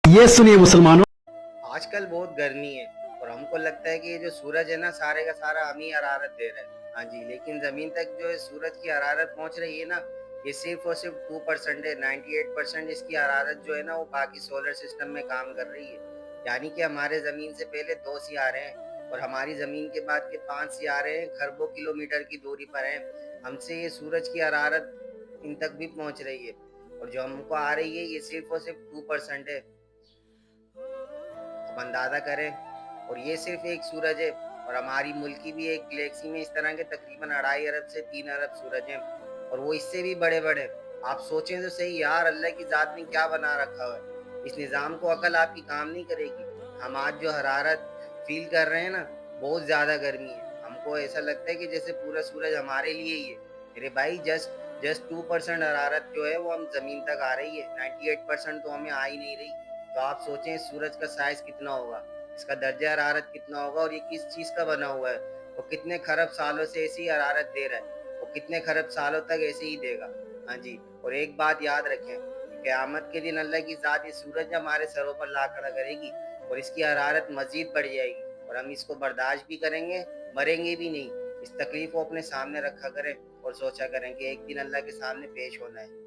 ये सुनिए मुसलमानों। आजकल बहुत गर्मी है और हमको लगता है कि ये जो सूरज है ना सारे का सारा हम ही हरारत दे रहे हैं। हाँ जी, लेकिन जमीन तक जो है सूरज की हरारत पहुंच रही है ना, ये सिर्फ और सिर्फ 2% है। 98% इसकी हरारत जो है ना वो बाकी सोलर सिस्टम में काम कर रही है। यानी कि हमारे जमीन से पहले 2 सितारे हैं और हमारी जमीन के बाद के 5 सितारे हैं, खरबों किलोमीटर की दूरी पर हैं। हमसे ये सूरज की हरारत इन तक भी पहुंच रही है और जो हमको आ रही है ये सिर्फ और सिर्फ 2% है। अब अंदाजा करें। और ये सिर्फ एक सूरज है और हमारी मुल्क की भी एक गैलेक्सी में इस तरह के तकरीबन 2.5 अरब से 3 अरब सूरज हैं और वो इससे भी बड़े बड़े। आप सोचें तो सही यार, अल्लाह की जात ने क्या बना रखा है। इस निज़ाम को अकल आपकी काम नहीं करेगी। हम आज जो हरारत फील कर रहे हैं ना, बहुत ज़्यादा गर्मी है। हमको ऐसा लगता है कि जैसे पूरा सूरज हमारे लिए ही है। मेरे भाई, जस्ट जस्ट 2% हरारत जो है वो हम ज़मीन तक आ रही है, 98% तो हमें आ ही नहीं रही। तो आप सोचें सूरज का साइज कितना होगा, इसका दर्जा हरारत कितना होगा और ये किस चीज़ का बना हुआ है। वो कितने खरब सालों से ऐसी हरारत दे रहा है, वो कितने खरब सालों तक ऐसे ही देगा। हाँ जी। और एक बात याद रखें कि क़यामत के दिन अल्लाह की ज़ात ये सूरज हमारे सरों पर ला खड़ा करेगी और इसकी हरारत मज़ीद बढ़ जाएगी और हम इसको बर्दाश्त भी करेंगे, मरेंगे भी नहीं। इस तकलीफ़ को अपने सामने रखा करें और सोचा करें कि एक दिन अल्लाह के सामने पेश होना है।